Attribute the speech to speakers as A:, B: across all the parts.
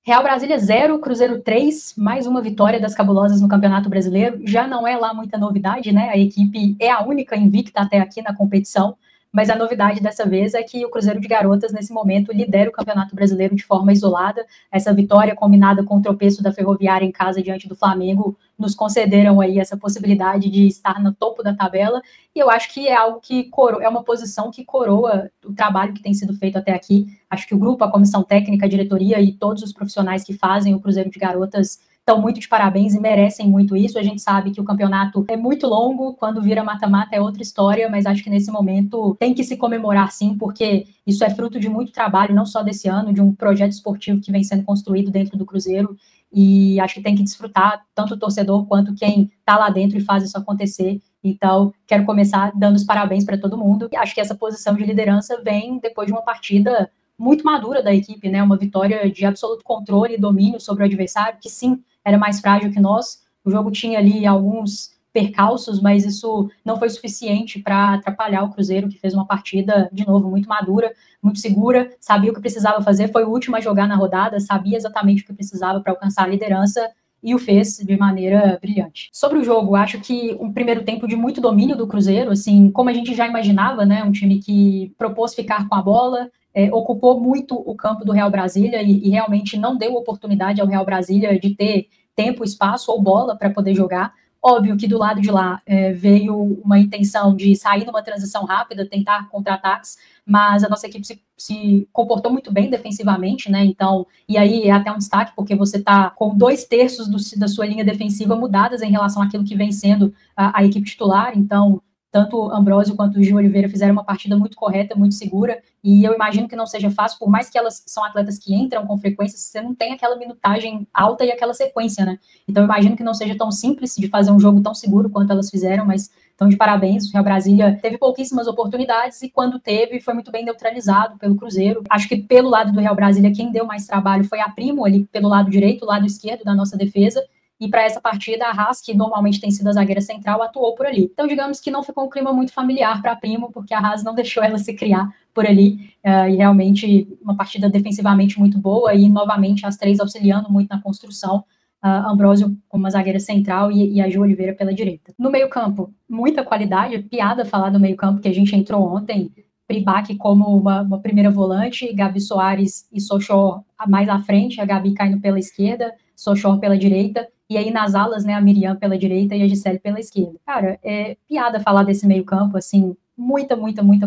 A: Real Brasília 0, Cruzeiro 3, mais uma vitória das cabulosas no Campeonato Brasileiro. Já não é lá muita novidade, né? A equipe é a única invicta até aqui na competição, mas a novidade dessa vez é que o Cruzeiro de Garotas, nesse momento, lidera o Campeonato Brasileiro de forma isolada. Essa vitória, combinada com o tropeço da Ferroviária em casa diante do Flamengo, nos concederam aí essa possibilidade de estar no topo da tabela, e eu acho que é algo que é uma posição que coroa o trabalho que tem sido feito até aqui. Acho que o grupo, a comissão técnica, a diretoria e todos os profissionais que fazem o Cruzeiro de Garotas estão muito de parabéns e merecem muito isso. A gente sabe que o campeonato é muito longo, quando vira mata-mata é outra história, mas acho que nesse momento tem que se comemorar sim, porque isso é fruto de muito trabalho, não só desse ano, de um projeto esportivo que vem sendo construído dentro do Cruzeiro, e acho que tem que desfrutar tanto o torcedor quanto quem está lá dentro e faz isso acontecer. Então, quero começar dando os parabéns para todo mundo. E acho que essa posição de liderança vem depois de uma partida muito madura da equipe, né? Uma vitória de absoluto controle e domínio sobre o adversário, que sim, era mais frágil que nós. O jogo tinha ali alguns percalços, mas isso não foi suficiente para atrapalhar o Cruzeiro, que fez uma partida, de novo, muito madura, muito segura, sabia o que precisava fazer, foi o último a jogar na rodada, sabia exatamente o que precisava para alcançar a liderança, e o fez de maneira brilhante. Sobre o jogo, acho que um primeiro tempo de muito domínio do Cruzeiro, assim, como a gente já imaginava, né, um time que propôs ficar com a bola, ocupou muito o campo do Real Brasília e realmente não deu oportunidade ao Real Brasília de ter tempo, espaço ou bola para poder jogar. Óbvio que do lado de lá veio uma intenção de sair numa transição rápida, tentar contra-ataques, mas a nossa equipe se comportou muito bem defensivamente, né? Então, e aí é até um destaque, porque você está com 2/3 da sua linha defensiva mudadas em relação àquilo que vem sendo a equipe titular. Então, tanto o Ambrósio quanto o Gil Oliveira fizeram uma partida muito correta, muito segura, e eu imagino que não seja fácil, por mais que elas são atletas que entram com frequência, você não tem aquela minutagem alta e aquela sequência, né? Então eu imagino que não seja tão simples de fazer um jogo tão seguro quanto elas fizeram, mas então de parabéns. O Real Brasília teve pouquíssimas oportunidades e quando teve, foi muito bem neutralizado pelo Cruzeiro. Acho que pelo lado do Real Brasília, quem deu mais trabalho foi a Primo, ali pelo lado direito, lado esquerdo da nossa defesa, e para essa partida, a Haas, que normalmente tem sido a zagueira central, atuou por ali. Então, digamos que não ficou um clima muito familiar para a Primo, porque a Haas não deixou ela se criar por ali, e realmente uma partida defensivamente muito boa, e novamente as três auxiliando muito na construção, Ambrósio como uma zagueira central e a Ju Oliveira pela direita. No meio-campo, muita qualidade, piada falar do meio-campo, que a gente entrou ontem, Pribac como uma primeira volante, Gabi Soares e Sochor mais à frente, a Gabi caindo pela esquerda, Sochor pela direita, e aí nas alas, né, a Miriam pela direita e a Gisele pela esquerda. Cara, é piada falar desse meio-campo, assim, muita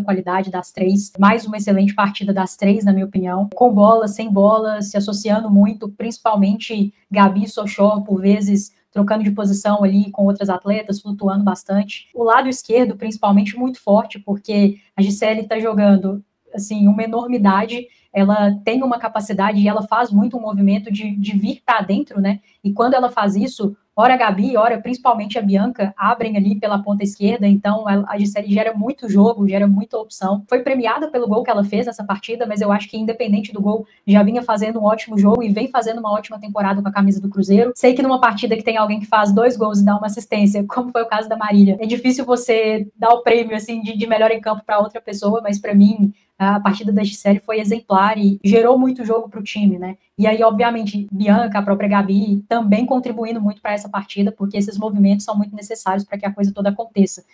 A: qualidade das três, mais uma excelente partida das três, na minha opinião, com bola, sem bola, se associando muito, principalmente Gabi e Sochor, por vezes trocando de posição ali com outras atletas, flutuando bastante. O lado esquerdo, principalmente, muito forte, porque a Gisele está jogando, assim, uma enormidade, ela tem uma capacidade e ela faz muito um movimento de vir para dentro, né? E quando ela faz isso, ora a Gabi, ora principalmente a Bianca, abrem ali pela ponta esquerda, então a Gisele gera muito jogo, gera muita opção. Foi premiada pelo gol que ela fez nessa partida, mas eu acho que independente do gol, já vinha fazendo um ótimo jogo e vem fazendo uma ótima temporada com a camisa do Cruzeiro. Sei que numa partida que tem alguém que faz 2 gols e dá uma assistência, como foi o caso da Marília, é difícil você dar o prêmio assim de melhor em campo para outra pessoa, mas para mim a partida da Gisele foi exemplar e gerou muito jogo para o time, né? E aí, obviamente, Bianca, a própria Gabi, também contribuindo muito para essa partida, porque esses movimentos são muito necessários para que a coisa toda aconteça.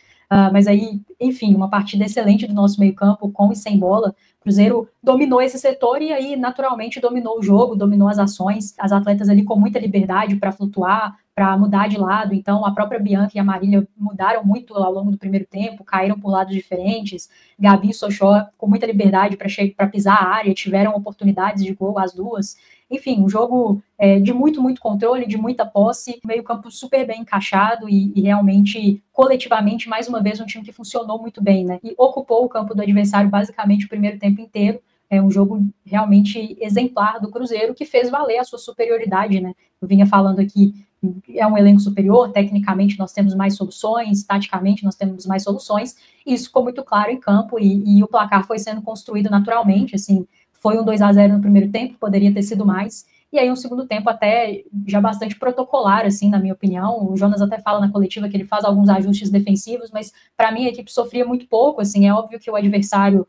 A: Mas aí, enfim, uma partida excelente do nosso meio-campo, com e sem bola. O Cruzeiro dominou esse setor e aí, naturalmente, dominou o jogo, dominou as ações, as atletas ali com muita liberdade para flutuar, para mudar de lado. Então, a própria Bianca e a Marília mudaram muito ao longo do primeiro tempo, caíram por lados diferentes. Gabi e Sochó com muita liberdade para pisar a área, tiveram oportunidades de gol as duas. Enfim, um jogo de muito controle, de muita posse, meio campo super bem encaixado e realmente, coletivamente, mais uma vez, um time que funcionou muito bem, né? E ocupou o campo do adversário basicamente o primeiro tempo inteiro. É um jogo realmente exemplar do Cruzeiro, que fez valer a sua superioridade, né? Eu vinha falando aqui, é um elenco superior, tecnicamente nós temos mais soluções, taticamente nós temos mais soluções, e isso ficou muito claro em campo, e o placar foi sendo construído naturalmente, assim, foi um 2-0 no primeiro tempo, poderia ter sido mais, e aí um segundo tempo até já bastante protocolar, assim, na minha opinião. O Jonas até fala na coletiva que ele faz alguns ajustes defensivos, mas para mim a equipe sofria muito pouco, assim, é óbvio que o adversário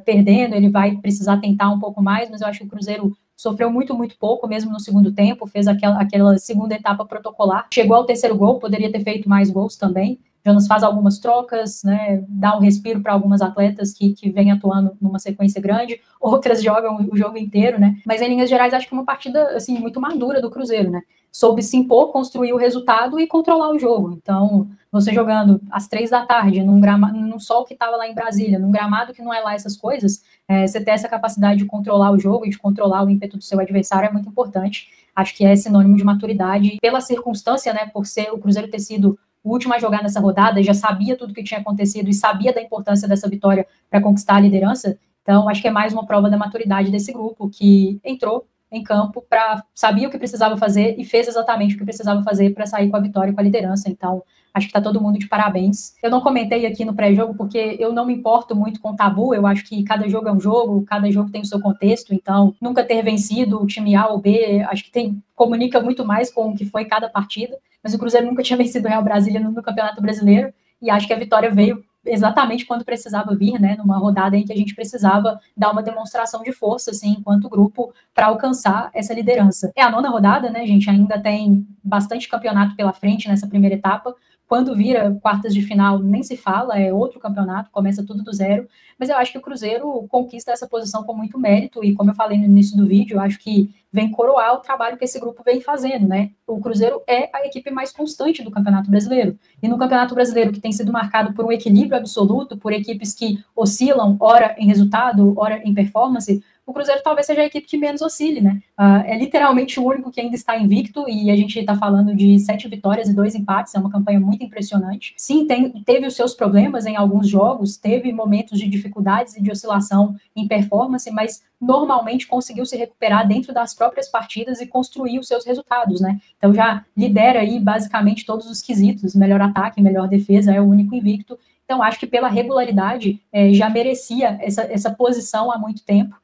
A: perdendo, ele vai precisar tentar um pouco mais, mas eu acho que o Cruzeiro sofreu muito pouco, mesmo no segundo tempo, fez aquela segunda etapa protocolar, chegou ao terceiro gol, poderia ter feito mais gols também. Jonas faz algumas trocas, né, dá um respiro para algumas atletas que vêm atuando numa sequência grande, outras jogam o jogo inteiro, né, mas em linhas gerais acho que é uma partida, assim, muito madura do Cruzeiro, né, soube se impor, construir o resultado e controlar o jogo. Então, você jogando às 3 da tarde, num sol que estava lá em Brasília, num gramado que não é lá essas coisas, você ter essa capacidade de controlar o jogo e de controlar o ímpeto do seu adversário é muito importante. Acho que é sinônimo de maturidade pela circunstância, né, por ser o Cruzeiro ter sido o último a jogar nessa rodada, já sabia tudo que tinha acontecido e sabia da importância dessa vitória para conquistar a liderança. Então, acho que é mais uma prova da maturidade desse grupo, que entrou em campo, sabia o que precisava fazer e fez exatamente o que precisava fazer para sair com a vitória e com a liderança. Então, acho que está todo mundo de parabéns. Eu não comentei aqui no pré-jogo porque eu não me importo muito com o tabu, eu acho que cada jogo é um jogo, cada jogo tem o seu contexto, então nunca ter vencido o time A ou B, acho que comunica muito mais com o que foi cada partida, mas o Cruzeiro nunca tinha vencido o Real Brasília no Campeonato Brasileiro, e acho que a vitória veio exatamente quando precisava vir, né, numa rodada em que a gente precisava dar uma demonstração de força, assim, enquanto grupo, para alcançar essa liderança. É a 9ª rodada, né, gente, ainda tem bastante campeonato pela frente nessa primeira etapa. Quando vira quartas de final, nem se fala, é outro campeonato, começa tudo do zero, mas eu acho que o Cruzeiro conquista essa posição com muito mérito, e como eu falei no início do vídeo, eu acho que vem coroar o trabalho que esse grupo vem fazendo, né? O Cruzeiro é a equipe mais constante do Campeonato Brasileiro, e no Campeonato Brasileiro, que tem sido marcado por um equilíbrio absoluto, por equipes que oscilam, ora em resultado, ora em performance, o Cruzeiro talvez seja a equipe que menos oscile, né? É literalmente o único que ainda está invicto, e a gente está falando de 7 vitórias e 2 empates, é uma campanha muito impressionante. Sim, teve os seus problemas em alguns jogos, teve momentos de dificuldades e de oscilação em performance, mas normalmente conseguiu se recuperar dentro das próprias partidas e construir os seus resultados, né? Então já lidera aí basicamente todos os quesitos, melhor ataque, melhor defesa, é o único invicto. Então acho que pela regularidade já merecia essa posição há muito tempo.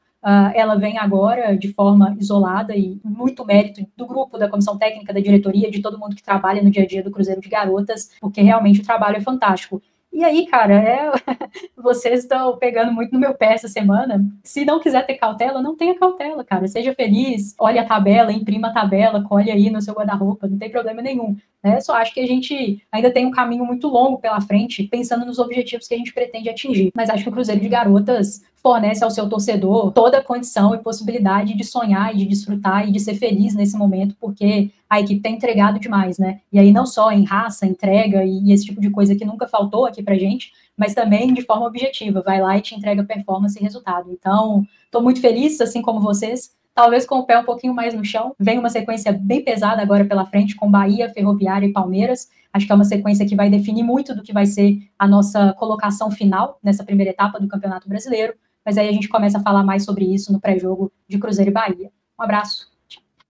A: Ela vem agora de forma isolada e muito mérito do grupo, da comissão técnica, da diretoria, de todo mundo que trabalha no dia a dia do Cruzeiro de Garotas, porque realmente o trabalho é fantástico. E aí, cara, vocês estão pegando muito no meu pé essa semana. Se não quiser ter cautela, não tenha cautela, cara. Seja feliz, olhe a tabela, imprima a tabela, colhe aí no seu guarda-roupa, não tem problema nenhum. Só acho que a gente ainda tem um caminho muito longo pela frente, pensando nos objetivos que a gente pretende atingir. Mas acho que o Cruzeiro de Garotas fornece ao seu torcedor toda a condição e possibilidade de sonhar e de desfrutar e de ser feliz nesse momento, porque a equipe tem entregado demais, né? E aí não só em raça, entrega e esse tipo de coisa que nunca faltou aqui pra gente, mas também de forma objetiva, vai lá e te entrega performance e resultado. Então, tô muito feliz, assim como vocês, talvez com o pé um pouquinho mais no chão. Vem uma sequência bem pesada agora pela frente, com Bahia, Ferroviária e Palmeiras. Acho que é uma sequência que vai definir muito do que vai ser a nossa colocação final nessa primeira etapa do Campeonato Brasileiro. Mas aí a gente começa a falar mais sobre isso no pré-jogo de Cruzeiro e Bahia. Um abraço.